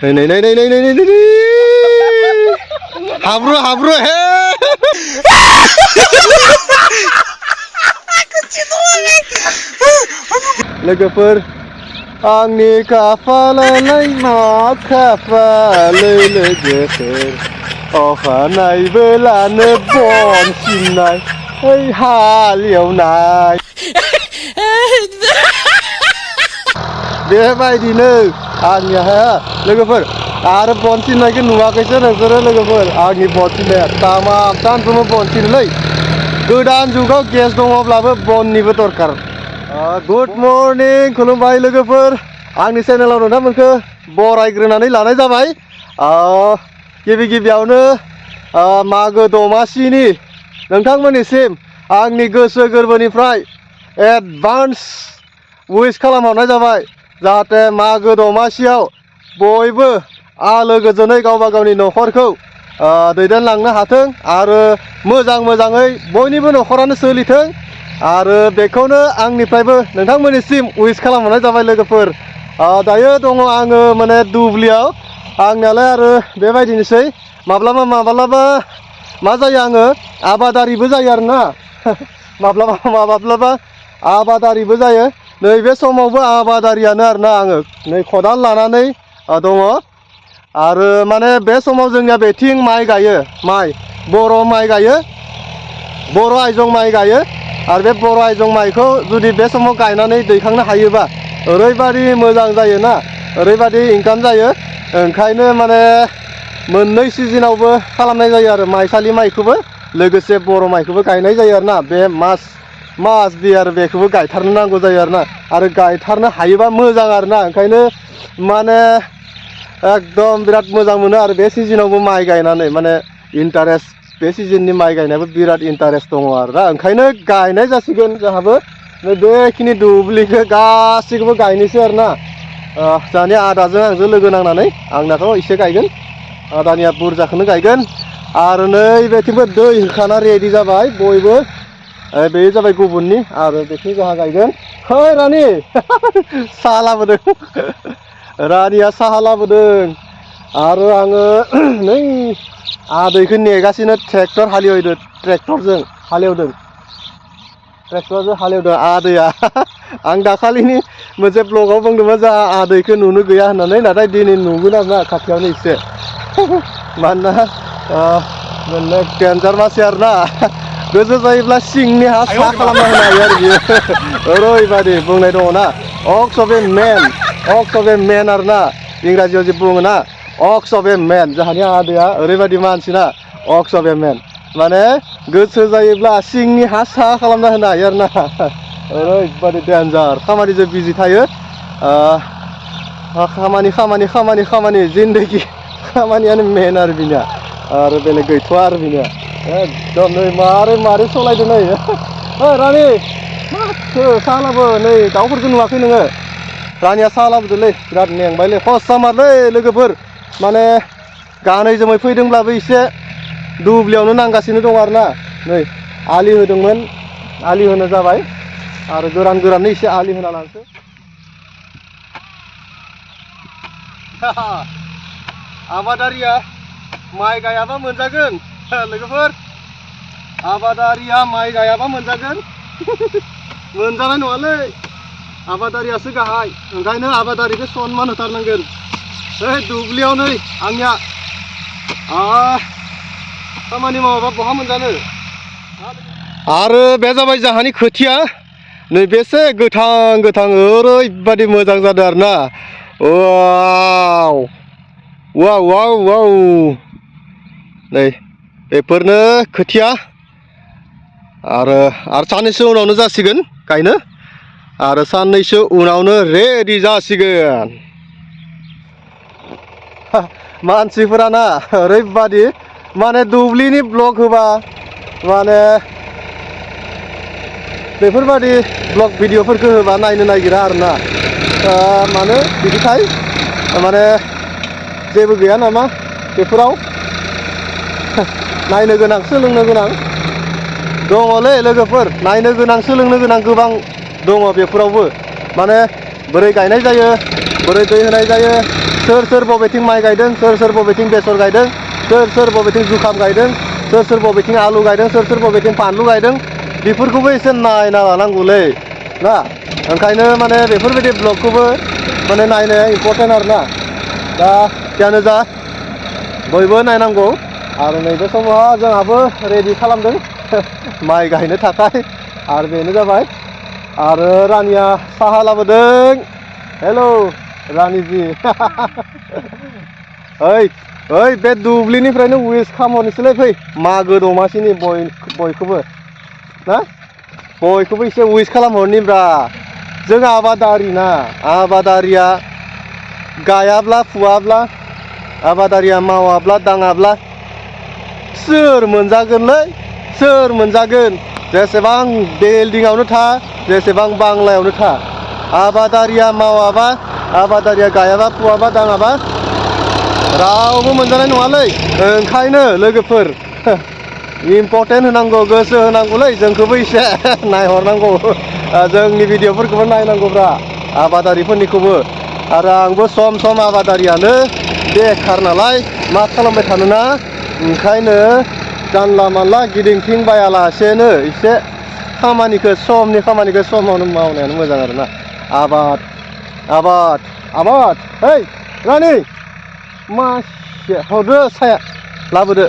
नै हाब्रु हे लोगोफोर आंनि खाफालालाय मा खाफालै लोगोफोर अखानायबोलानो बन सिननाय ओइ हालेवनाय बेबायदिनो आंनिया लोगोफोर आरो बन सिननायखौ नुवाखैसो नोंसोरो लोगोफोर आंनि बन सिननाया तामाम सानफ्रोमबो बन सिनोलै गोदान जुगाव गेस दङब्लाबो बननिबो दरकार गुड मर्निं खुलुमबाय लोगोफोर आंनि चेनेलाव नोंथांमोनखौ बरायग्रोनानै लानाय जाबाय गिबियावनो मागो दमासिनि नोंथांमोननिसिम आंनि गोसो गोरबोनिफ्राय एडभान्स विश खालामहरनाय जाबाय जाहाथे मागो दमासियाव बयबो आलो गोजोनै गावबा गावनि न'खरखौ दैदेनलांनो हाथों आरो मोजाङै बयनिबो न'खरानो सोलिथों आरो बेखौनो आंनिफ्रायबो नोंथांमोननिसिम विश खालामहरनाय जाबाय लोगोफोर दायो दङ आङो माने दुब्लियाव आंनालाय आरो बेबायदिनोसै माब्लाबा मा जायो आङो आबादारिबो जायो आरोना माब्लाबा आबादारिबो जायो नैबे समावबो आबादारियानो आरोना आङो नै खदाल लानानै दङ आरो माने बे समाव जोंनिया बेथिं माइ गायो बर' माइ गायो बर' आइजं माइ गायो आरो बे बर' आइजं माइखौ जुदि बे समाव गायनानै दैखांनो हायोबा ओरैबादि मोजां जायोना ओरैबादि इनकाम जायो ओंखायनो माने मोननै सिजोनावबो खालामनाय जायो आरो माइसालि माइखौबो लोगोसे बर' माइखौबो गायनाय जायो आरोना बे मास बि आरो बेखौबो गायथारनो नांगौ जायो आरोना आरो गायथारनो हायोबा मोजां आरोना ओंखायनो माने एकदम बिराद मोजां मोनो आरो बे सिजोनावबो माइ गायनानै माने इन्टारेस्ट बे सिजोननि माइ गायनायाबो बिराद इन्टारेस्ट दङ आरोना ओंखायनो गायनाय जासिगोन जोंहाबो बेखिनि दुब्लिखौ गासैखौबो गायनोसै आरोना जोंहानि आदाजों आंजों लोगो नांनानै आंनाथ' एसे गायगोन आदानिया बुरजाखौनो गायगोन आरो नैबेथिंबो दै होखाना रेडि जाबाय बयबो बे जाबाय गुबुननि आरो बेथिं जोंहा गायगोन है रानि साहा लाबोदों रानिया साहा लाबोदों आरो आङो नै आदैखौ नेगासिनो ट्रेक्टरजों हालेवदों आदैया आं दाखालिनि मोनसे ब्लगाव बुंदोंमोन जोंहा आदैखौ नुनो गैया होननानै नाथाय दिनै नुगोन आरोना खाथियावनो एसे मानोना डेन्जार मानसि आरोना गोसो जायोब्ला सिंनि हा सा खालामना होनो हायो आरो बियो ओरैबायदि बुंनाय दङ ना अक्स अफ ए मेन आरोना इंराजियाव जे बुङो ना अक्स अफ ए मेन जोंहानि आदैया ओरैबायदि मानसिना अक्स अफ ए मेन माने गोसो जायोब्ला सिंनि हा सा खालामना होनो हायो आरोना ओरैबायदि डेन्जार खामानिजों बिजि थायो खामानि जिन्दगि खामानियानो मेन आरो बिनिया आरो बेलेग गैथ'आ आरो बिनिया एकदम नै मारै सालायदों नै रानि माथो साहा लाबो नै दाउफोरखौ नुवाखै नोङो रानिया साहा लाबोदोंलै बिराद मेंबायलै खस्थ' मारलै लोगोफोर माने गानै जोमै फैदोंब्लाबो एसे दुब्लियावनो नांगासिनो दं आरोना नै आलि होदोंमोन आलि होनो जाबाय आरो गोराननो एसे आलि होना लानोसै आबादारिया माइ गायाबा मोनजागोन लोगोफोर आबादारिया माइ गायाबा मोनजागोन मोनजानाय नङालै आबादारियासो गाहाय ओंखायनो आबादारिखौ सनमान होथारनांगोन दुब्लियाव नै आंनिया खामानि मावाबा बहा मोनजानो आरो बे जाबाय जोंहानि खोथिया नैबेसे गोथां ओरैबादि मोजां जादों आरोना वाव नै बेफोरनो खोथिया आरो साननैसो उनावनो जासिगोन गायनो आरो साननैसो उनावनो रेडि जासिगोन मानसिफोराना ओरैबादि माने दुब्लिनि ब्लग होबा माने बेफोरबादि ब्लग भिडिअफोरखौ होबा नायनो नागिरा आरोना मानो बिदिखाय माने जेबो गैया नामा बेफोराव नायनो गोनां सोलोंनो गोनां दङलै लोगोफोर नायनो गोनां सोलोंनो गोनां गोबां दङ बेफोरावबो माने बोरै गायनाय जायो बोरै दै होनाय जायो सोर बबेथिं माइ गायदों सोर बबेथिं बेसर गायदों सोर बबेथिं जुखाम गायदों सोर बबेथिं आलु गायदों सोर बबेथिं फानलु गायदों बेफोरखौबो एसे नायना लानांगौलै ना ओंखायनो माने बेफोरबायदि ब्लगखौबो माने नायनाया इम्परटेन्ट आरोना दा जियानो जा बयबो नायनांगौ आरो नैबे समाव जोंहाबो रेडि खालामदों माइ गायनो थाखाय आरो बेनो जाबाय आरो रानिया साहा लाबोदों हेलौ रानिजि ओइ बे दुब्लिनिफ्रायनो उइस खालामहरनोसैलै फै मागो दमासिनि बयखौबो ना बयखौबो एसे उइस खालामहरनिब्रा जों आबादारि ना आबादारिया गायाब्ला फुवाब्ला आबादारिया मावाब्ला दाङाब्ला सोर मोनजागोनलै सोर मोनजागोन जेसेबां बिल्डिंआवनो था जेसेबां बांलायावनो था आबादारिया मावाबा आबादारिया गायाबा फुवाबा दाङाबा रावबो मोनजानाय नङालै ओंखायनो लोगोफोर इम्परटेन्ट होनांगौ गोसो होनांगौलै जोंखौबो एसे नायहरनांगौ जोंनि भिडिअफोरखौबो नायनांगौब्रा आबादारिफोरनिखौबो आरो आंबो सम सम आबादारियानो बेखार नालाय मा खालामबाय थानो ना ओंखायनो जानला मानला गिदिंथिं बायालासेनो एसे खामानिखौ समनि खामानिखौ समावनो मावनायानो मोजां आरोना आबाद आबाद आबाद ओइ रानि मासे हरदो साया लाबोदो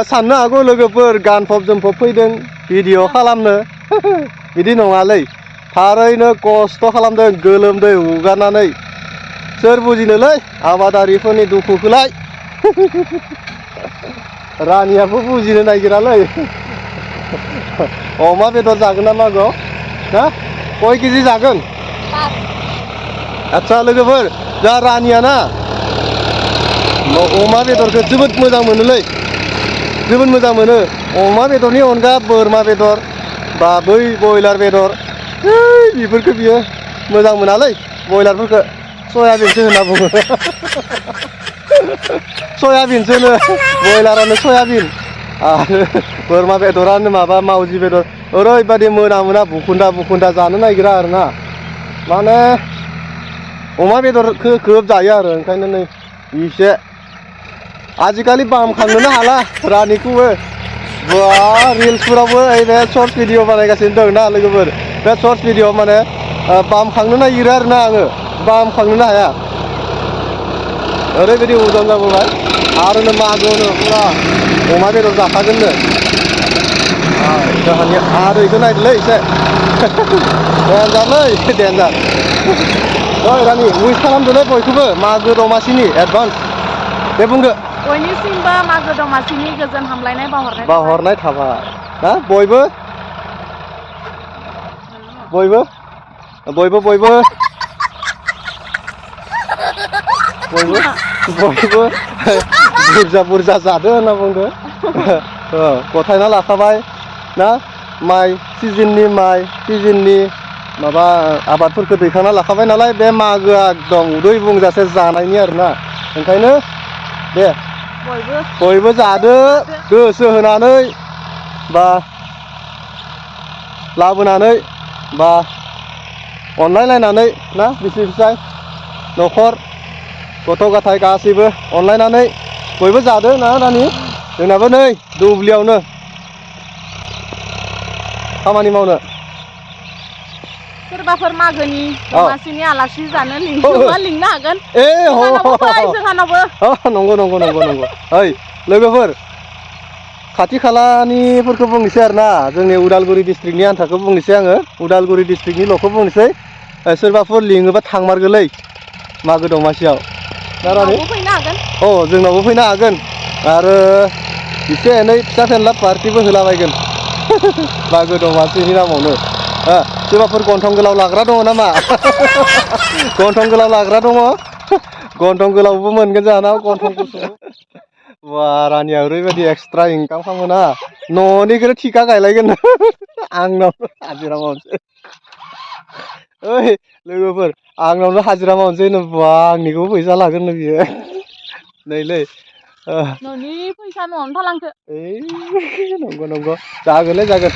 साननो हागौ लोगोफोर गानफब जोमफब फैदों भिडिअ खालामनो बिदि नङालै थारैनो खस्थ' खालामदों गोलोमदै हुगारनानै सोर बुजिनोलै आबादारिफोरनि दुखुखौलाय रानियाबो बुजिनो नागिरालै अमा बेदर जागोन ना मागोआव ना कय केजि जागोन आदसा लोगोफोर जा रानिया ना अमा बेदरखौ जोबोद मोजां मोनोलै जोबोद मोजां मोनो अमा बेदरनि अनगा बोरमा बेदर बा बै बयलार बेदर बेफोरखौ बियो मोजां मोनालै बयलारफोरखौ सयाबिनसो होनना बुङो सयाबिनसोनो बयलारानो सयाबिन आरो बोरमा बेदरानो माबा मावजि बेदर ओरैबादि मोना बुखुन्दा जानो नागिरा आरोना माने अमा बेदरखौ खोब जायो आरो ओंखायनो नै एसे आजिखालि बामखांनोनो हाला रानिखौबो बा रिल्सफोरावबो बे सर्ट भिडिअ बानायगासिनो दं ना लोगोफोर बे सर्ट भिडिअ माने बामखांनो नागिरो आरोना आङो बामखांनोनो हाया ओरैबायदि उजन जाबोबाय आरो मागोआवनो पुरा अमा बेदर जाखागोननो जोंहानि आरो बेखौ नायदोलै एसे देन्जारलै देन्जार ओइ रानि उइस खालामदोलै बयखौबो मागो दमासिनि एडभान्स दे बुंदो बयनिसिमबो मागो दमासिनि गोजोन हामलायनाय बावहरनाय थाबाय ना बयबो बयबो बयबो बयबो बयबो बुरजा जादो होनना बुंदो गथायना लाखाबाय ना माइ सिजननि माबा आबादफोरखौ दैखांना लाखाबाय नालाय बे मागोआ एकदम उदै बुंजासे जानायनि आरोना ओंखायनो दे बयबो जादो गोसो होनानै बा लाबोनानै बा अनलायलायनानै ना बिसि फिसाय न'खर गथ' गथाय गासैबो अनलायनानै बयबो जादो ना रानि जोंनाबो नै दुब्लियावनो खामानि मावनो सोरबाफोर मागोनि दमासिनि आलासि जानो लिंनोबा लिंनो हागोन जोंहानावबो नंगौ ओइ लोगोफोर खाथि खालानिफोरखौ बुंनोसै आरोना जोंनि उदालगुरि डिस्ट्रिक्टनि आन्थाखौ बुंनोसै आङो उदालगुरि डिस्ट्रिक्टनिल'खौ बुंनोसै सोरबाफोर लिङोबा थांमारगोलै मागो दमासियाव ना रानि जोंनावबो फैनो हागोन आरो एसे एनै फिसा फेनला पार्टिबो होलाबायगोन मागो दमासिनि नामावनो सोरबाफोर गन्थं गोलाव लाग्रा दङ नामा गन्थं गोलाव लाग्रा दङ गन्थं गोलावबो मोनगोन जोंहानाव गन्थं गुसुं बा रानिया ओरैबायदि एक्सट्रा इनकाम खालामोना न'निखौनो थिखा गायलायगोन आंनाव हाजिरा मावनोसै ओइ लोगोफोर आंनावनो हाजिरा मावनोसै होनबा आंनिखौबो फैसा लागोन बियो नैलै न'नि फैसा न'आवनो थालांथो नंगौ जागोनलै जागोन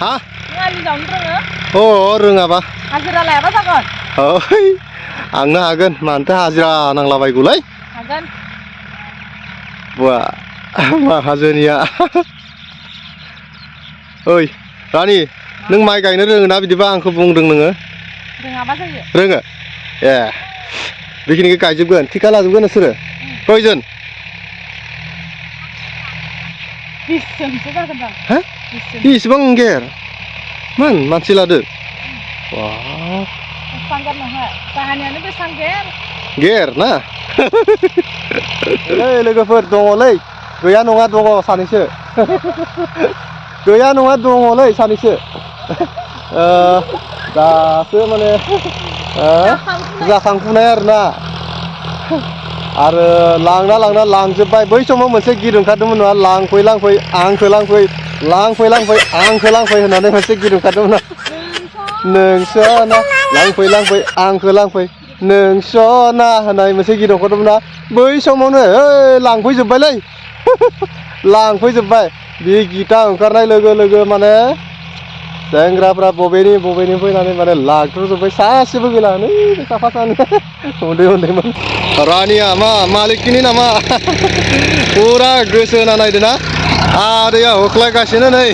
हा नों आलि जावनो रोङो रोङाबा हाजिरा लायाबा जागोन आंनो हागोन मानोथो हाजिरा नांलाबायगौलै हागोन बा माहाजोनिया ओइ रानि नों माइ गायनो रोङोना बिदिबा आंखौ बुंदों नोङो रोङाबा जायो रोङो ए बेखिनिखौ गायजोबगोन थिखा लाजोबगोन नोंसोरो खयजन 20 जनसो जागोनदां हा 20 जन इसिबां गेर मानसि लादो बा बेसां नोंहा जाहानियानो बेसां गेर ना लोगोफोर दङलै गैया नङा दङ सानैसो गैया नङा दङलै सानैसो दासो माने जाखांफुनाय आरोना आरो लांना लांजोब्बाय बै समाव मोनसे गित ओंखारदोंमोन नङा लांफै आंखौ लांफै आंखौ लांफै होननानै मोनसे गित ओंखारदोंमोन नोंसोना लांफै आंखौ लांफै नोंसोना होननाय मोनसे गित ओंखारदोंमोन ना बै समावनो लांफैजोब्बायलै लांफैजोब्बाय बे गिता ओंखारनाय लोगो लोगो माने सेंग्राफ्रा बबेनि फैनानै माने लांथ्र'जोब्बाय सासेबो गैला नै साफा सानै उन्दैमोन रानिया मालिकनि नामा फुरा गोसो होना नायदो ना आदैया होख्लायगासिनो नै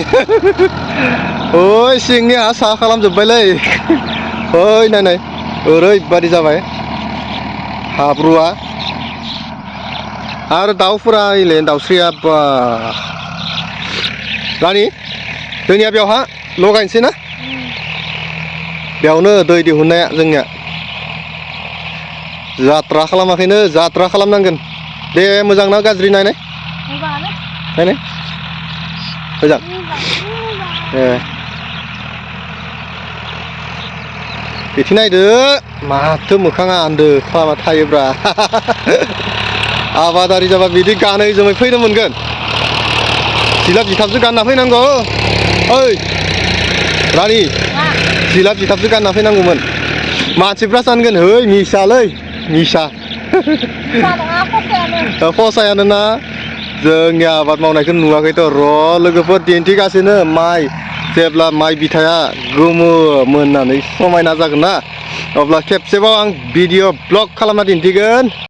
ओइ सिंनिया साहा खालामजोब्बायलै ओइ नाय ओरैबादि जाबाय हाब्रुआ आरो दाउफोरा ओइले दाउस्रिया बा रानि जोंनिया बेयावहा लगायनोसै ना बेयावनो दै दिहुननाया जोंनिया जात्रा खालामाखैनो जात्रा खालामनांगोन दे मोजां ना गाज्रि नायनाय मोजां बिथिं नायदो माथो मोखाङा आन्दो खालामना थायोब्रा आबादारि जाबा बिदि गानै जोमै फैनो मोनगोन जिलाब जिथाबसो गानना फैनांगौ ओइ रानि जिलाब जिथाबसो गानना फैनांगौमोन मानसिफ्रा सानगोन है मिसालै मिसा फसायानो ना जोंनि आबाद मावनायखौ नुवाखैथ' र' लोगोफोर दिन्थिगासिनो माइ जेब्ला माइ बिथाया गोमो मोननानै समायना जागोन ना अब्ला खेबसेबाव आं भिडिअ ब्लग खालामना दिन्थिगोन